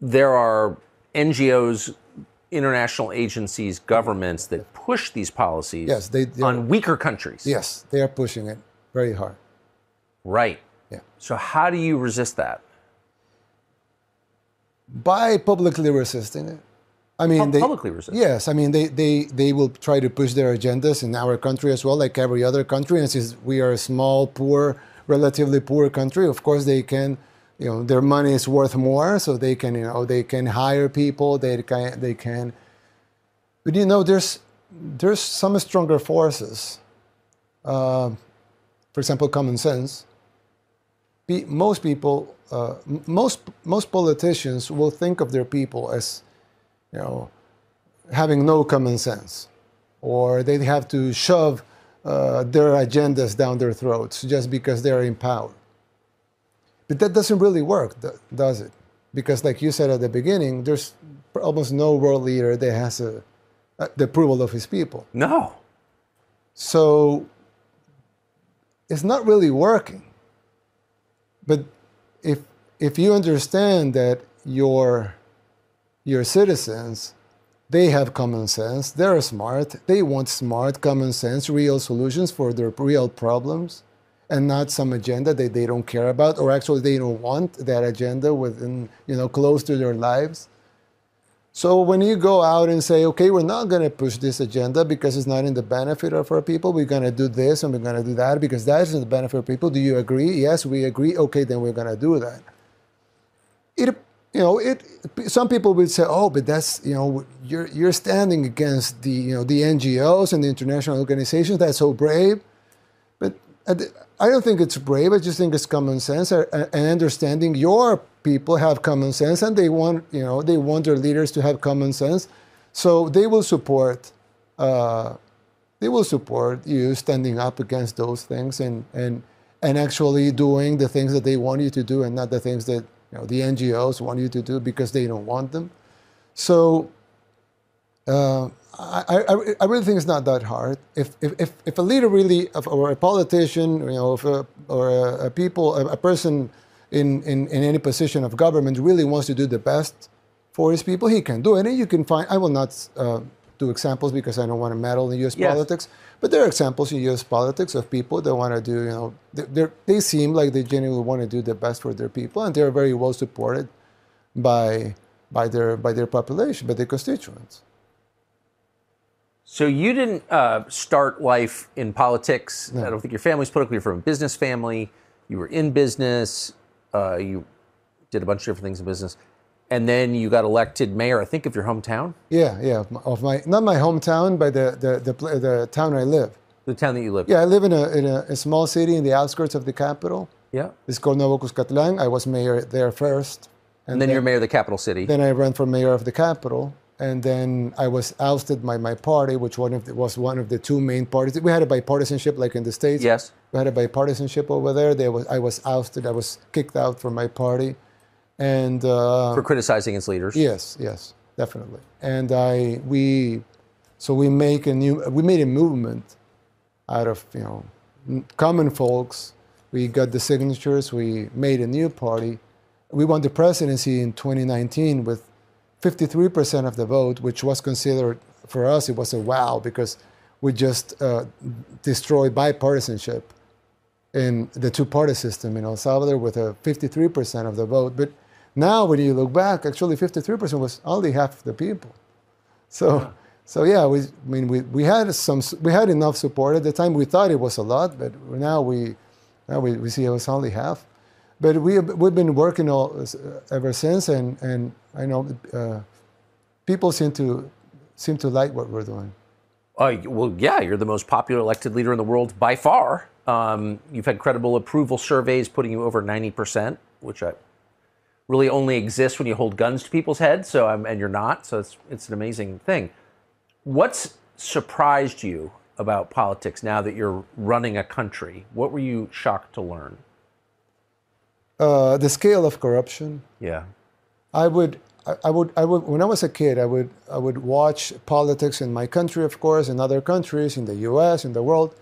Speaker 1: there are NGOs, international agencies, governments that push these policies on weaker countries.
Speaker 2: Yes, they are pushing it very hard.
Speaker 1: Right.
Speaker 2: Yeah.
Speaker 1: So how do you resist that?
Speaker 2: By publicly resisting it. I mean,
Speaker 1: publicly resist.
Speaker 2: Yes, I mean they will try to push their agendas in our country as well, like every other country. And since we are a small, poor, relatively poor country, of course they can, their money is worth more, so they can, they can hire people. They can. But there's some stronger forces. For example, common sense. Most people, most politicians will think of their people as, having no common sense. or they have to shove their agendas down their throats just because they're in power. But that doesn't really work, does it? Because like you said at the beginning, there's almost no world leader that has the approval of his people.
Speaker 1: No.
Speaker 2: So it's not really working. But if you understand that your citizens, they have common sense, they're smart, they want smart, common sense, real solutions for their real problems, and not some agenda that they don't care about, or actually they don't want that agenda within, close to their lives. So when you go out and say, okay, we're not going to push this agenda because it's not in the benefit of our people, we're going to do this and we're going to do that because that is in the benefit of people. Do you agree? Yes, we agree. Okay, then we're going to do that. Some people will say, oh, but that's, you're standing against the NGOs and the international organizations. That's so brave. But I don't think it's brave. I just think it's common sense and understanding your people have common sense, and they want their leaders to have common sense, so they will support you standing up against those things and actually doing the things that they want you to do, and not the things that the NGOs want you to do because they don't want them. So I really think it's not that hard. If a leader really, or a politician, or a person in any position of government really wants to do the best for his people, he can do it. And you can find, I will not do examples because I don't want to meddle in U.S. politics, but there are examples in U.S. politics of people that want to do, they seem like they genuinely want to do the best for their people, and they're very well supported by their population, by their constituents.
Speaker 1: So you didn't start life in politics. No. I don't think your family's politically. You're from a business family. You were in business. You did a bunch of different things in business. And then you got elected mayor, I think, of your hometown?
Speaker 2: Yeah, of not my hometown, but the town I live.
Speaker 1: The town that you live?
Speaker 2: Yeah, I live in a small city in the outskirts of the capital.
Speaker 1: Yeah.
Speaker 2: It's called Nuevo Cuscatlán. I was mayor there first.
Speaker 1: And then you're mayor of the capital city.
Speaker 2: Then I ran for mayor of the capital. And then I was ousted by my party, which was one of the two main parties. We had a bipartisanship like in the States.
Speaker 1: Yes.
Speaker 2: We had a bipartisanship over there. I was ousted. I was kicked out from my party. And
Speaker 1: for criticizing its leaders.
Speaker 2: Yes, definitely. And we made a movement out of common folks. We got the signatures. We made a new party. We won the presidency in 2019 with 53% of the vote, which was considered, for us, it was a wow, because we just destroyed bipartisanship in the two-party system in El Salvador with a 53% of the vote. But now, when you look back, actually 53% was only half the people. So yeah, we had enough support at the time. We thought it was a lot, but now we see it was only half. But we've been working ever since, and I know people seem to like what we're doing.
Speaker 1: Well, yeah, you're the most popular elected leader in the world by far. You've had credible approval surveys putting you over 90%, which really only exists when you hold guns to people's heads. And you're not. So it's an amazing thing. What's surprised you about politics now that you're running a country? What were you shocked to learn?
Speaker 2: The scale of corruption.
Speaker 1: Yeah.
Speaker 2: I would when I was a kid, I would watch politics in my country, of course, in other countries, in the U.S., in the world,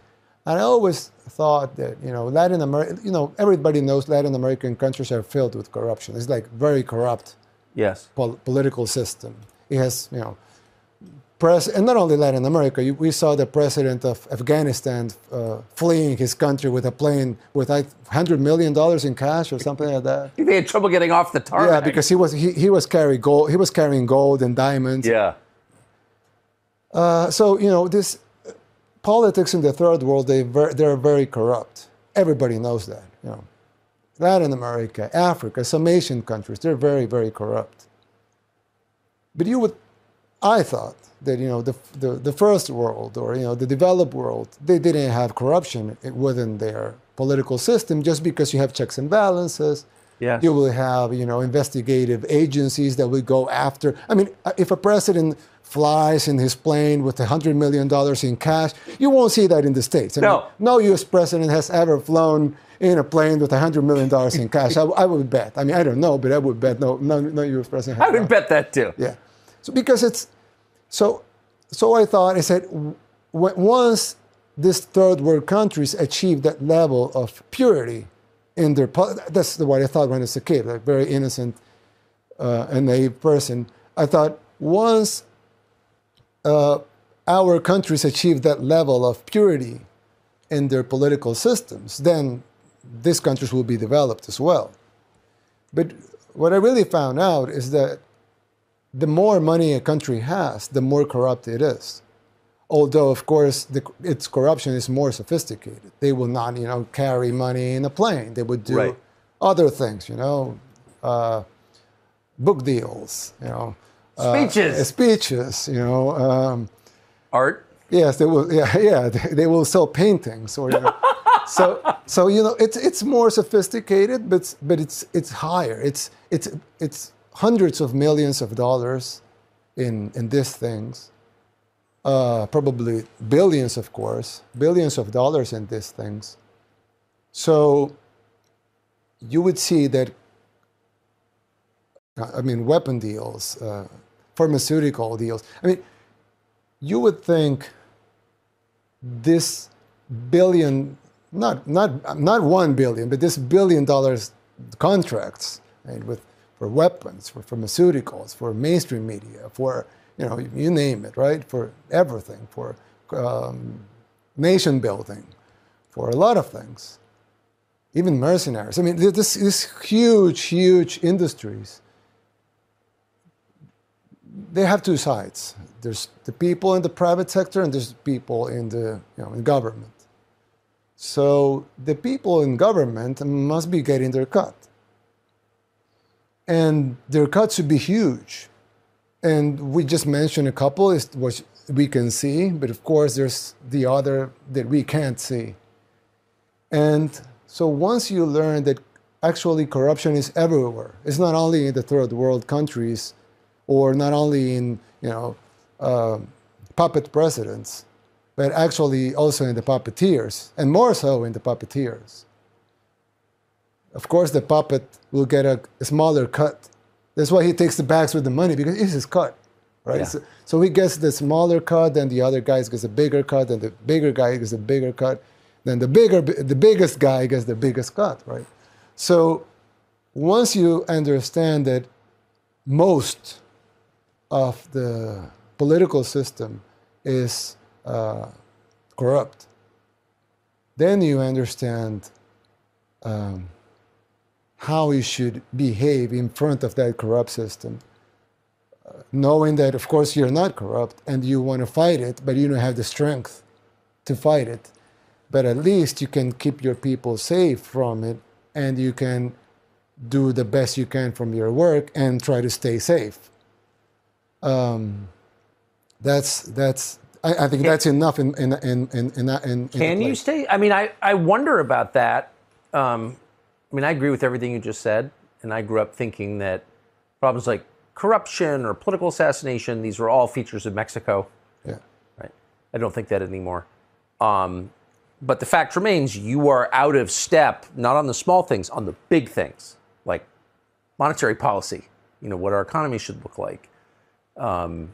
Speaker 2: and I always thought that Latin America, everybody knows Latin American countries are filled with corruption. It's like very corrupt.
Speaker 1: Yes.
Speaker 2: Political system. It has and not only Latin America. We saw the president of Afghanistan fleeing his country with a plane with like $100 million in cash or something like that.
Speaker 1: They had trouble getting off the tarmac.
Speaker 2: Yeah, because he was carrying gold. He was carrying gold and diamonds.
Speaker 1: Yeah.
Speaker 2: So this politics in the third world, they're very corrupt. Everybody knows that. Latin America, Africa, some Asian countries, they're very, very corrupt. But I thought that the first world, or the developed world, they didn't have corruption within their political system, just because you have checks and balances,
Speaker 1: Yes.
Speaker 2: You will have, investigative agencies that will go after. I mean, if a president flies in his plane with $100 million in cash, you won't see that in the States. I mean, no U.S. president has ever flown in a plane with $100 million in cash. I would bet. I mean, I don't know, but I would bet no U.S. president has.
Speaker 1: I would bet that too.
Speaker 2: Yeah. So because it's so I said, once these third world countries achieve that level of purity in their, that's what I thought when I was a kid, like very innocent and naive person. I thought once our countries achieve that level of purity in their political systems, then these countries will be developed as well. But what I really found out is that the more money a country has, the more corrupt it is. Although, of course, its corruption is more sophisticated. They will not, carry money in a plane. They would do other things, book deals, speeches,
Speaker 1: art.
Speaker 2: Yes, they will. Yeah, they will sell paintings, or so it's more sophisticated, but it's higher. It's hundreds of millions of dollars in these things. Probably billions, of course, billions of dollars in these things. So you would see that, weapon deals, pharmaceutical deals. You would think this billion, not $1 billion, but this $1 billion contracts, right, for weapons, for pharmaceuticals, for mainstream media, for you name it, right? For everything, for nation building, for a lot of things, even mercenaries. This huge industries. They have two sides. There's the people in the private sector, and there's people in the in government. So the people in government must be getting their cut, and their cut should be huge. And we just mentioned a couple is what we can see, but of course there's the other that we can't see. And so once you learn that actually corruption is everywhere, it's not only in the third world countries, or not only in puppet presidents, but actually also in the puppeteers, and more so in the puppeteers. Of course, the puppet will get a smaller cut. That's why he takes the bags with the money, because it's his cut, right?
Speaker 1: Yeah.
Speaker 2: So he gets the smaller cut, then the other guy gets a bigger cut, and the bigger guy gets a bigger cut, then the biggest guy gets the biggest cut, right? So once you understand that most of the political system is corrupt, then you understand how you should behave in front of that corrupt system, knowing that, of course, you're not corrupt and you want to fight it, but you don't have the strength to fight it. But at least you can keep your people safe from it, and you can do the best you can from your work and try to stay safe. I think that's enough in
Speaker 1: Can you stay? I wonder about that. I agree with everything you just said, and I grew up thinking that problems like corruption or political assassination, these were all features of Mexico.
Speaker 2: Yeah.
Speaker 1: Right. I don't think that anymore. But the fact remains, you are out of step, not on the small things, on the big things, like monetary policy, what our economy should look like, and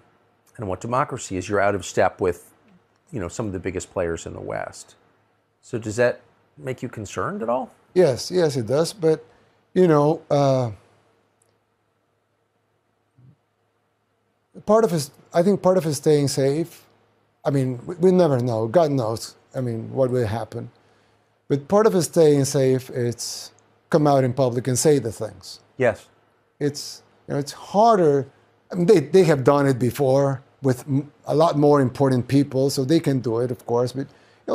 Speaker 1: what democracy is. You're out of step with, some of the biggest players in the West. So does that make you concerned at all?
Speaker 2: Yes, it does. But, part of it staying safe. We never know. God knows, what will happen. But part of it staying safe, it's come out in public and say the things.
Speaker 1: Yes.
Speaker 2: It's harder. They have done it before with a lot more important people, so they can do it, of course. But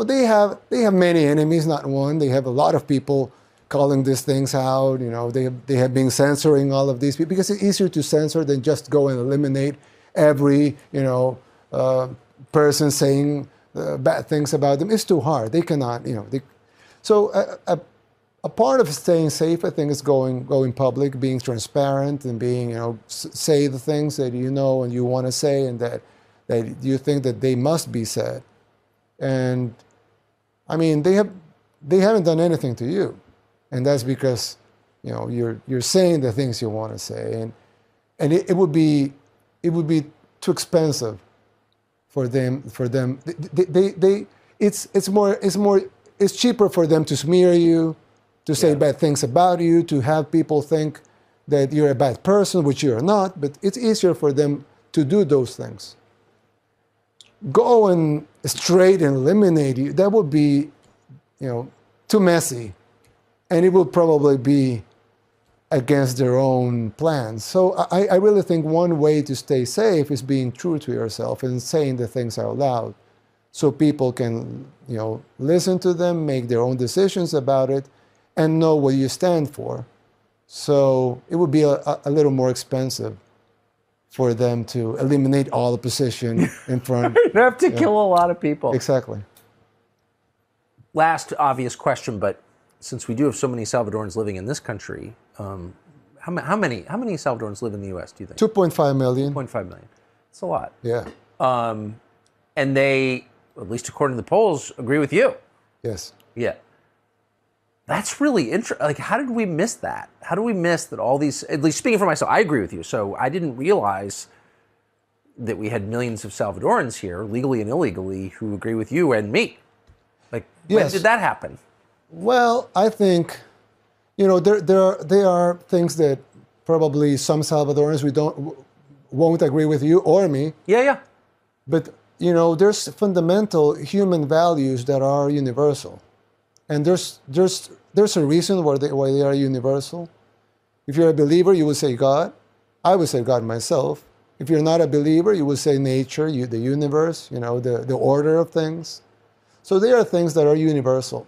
Speaker 2: they have many enemies, not one. They have a lot of people calling these things out. They have been censoring all of these people, because it's easier to censor than just go and eliminate every person saying bad things about them. It's too hard. They cannot. So a part of staying safe, I think, is going public, being transparent, and being, say the things that you know and you want to say, and that you think that they must be said. And I mean, they haven't done anything to you, and that's because you're saying the things you want to say, and it would be too expensive for them. It's cheaper for them to smear you, to say bad things about you, to have people think that you're a bad person, which you're not, but it's easier for them to do those things. Go and straight and eliminate you, that would be, too messy, and it will probably be against their own plans. So I really think one way to stay safe is being true to yourself and saying the things out loud, so people can, listen to them, make their own decisions about it, and know what you stand for. So it would be a little more expensive for them to eliminate all opposition in front.
Speaker 1: You have to kill a lot of people.
Speaker 2: Exactly.
Speaker 1: Last obvious question, but since we do have so many Salvadorans living in this country, how many Salvadorans live in the U.S., do you think?
Speaker 2: 2.5 million.
Speaker 1: 2.5 million. That's a lot.
Speaker 2: Yeah.
Speaker 1: And they, at least according to the polls, agree with you.
Speaker 2: Yes.
Speaker 1: Yeah. That's really interesting. Like, how did we miss that? How do we miss that all these, at least speaking for myself, I agree with you. So I didn't realize that we had millions of Salvadorans here, legally and illegally, who agree with you and me. Like, when did that happen?
Speaker 2: Well, I think, there are things that probably some Salvadorans won't agree with you or me.
Speaker 1: Yeah.
Speaker 2: But, there's fundamental human values that are universal. And there's a reason why they are universal. If you're a believer, you would say God. I would say God myself. If you're not a believer, you would say nature, the universe, the order of things. So there are things that are universal.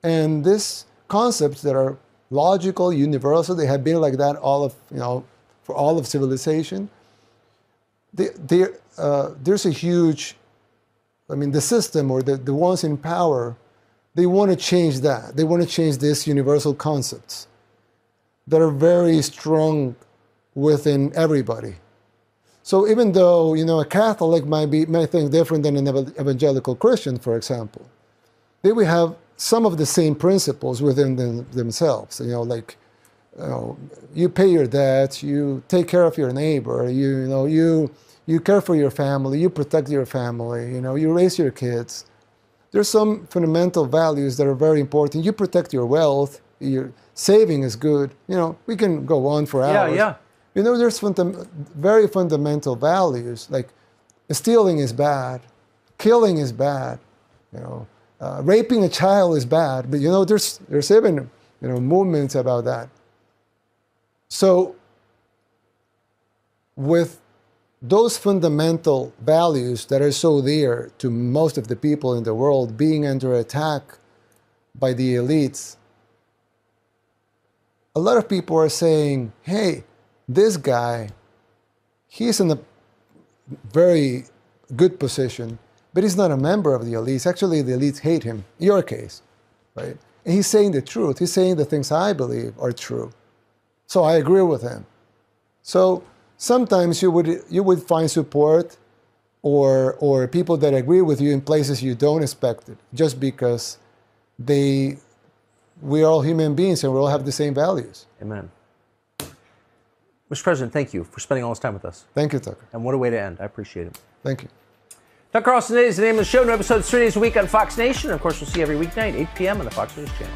Speaker 2: And these concepts that are logical, universal, they have been like that for all of civilization. There's a huge, the system or the ones in power, they want to change that. They want to change these universal concepts that are very strong within everybody. So even though, a Catholic might think different than an evangelical Christian, for example, they will have some of the same principles within themselves. You pay your debts, you take care of your neighbor, you care for your family, you protect your family, you raise your kids. There's some fundamental values that are very important. You protect your wealth, your saving is good. We can go on for hours.
Speaker 1: Yeah.
Speaker 2: There's very fundamental values, like stealing is bad, killing is bad, raping a child is bad, but there's even movements about that. So with those fundamental values that are so dear to most of the people in the world being under attack by the elites, a lot of people are saying, hey, this guy, he's in a very good position, but he's not a member of the elites. Actually, the elites hate him, in your case, right? And he's saying the truth. He's saying the things I believe are true. So I agree with him. So sometimes you would find support or people that agree with you in places you don't expect it, just because we are all human beings and we all have the same values.
Speaker 1: Amen. Mr. President, thank you for spending all this time with us.
Speaker 2: Thank you, Tucker.
Speaker 1: And what a way to end. I appreciate it.
Speaker 2: Thank you.
Speaker 1: Tucker Carlson is the name of the show. New episodes 3 days a week on Fox Nation. And of course, we'll see you every weeknight, 8 p.m. on the Fox News Channel.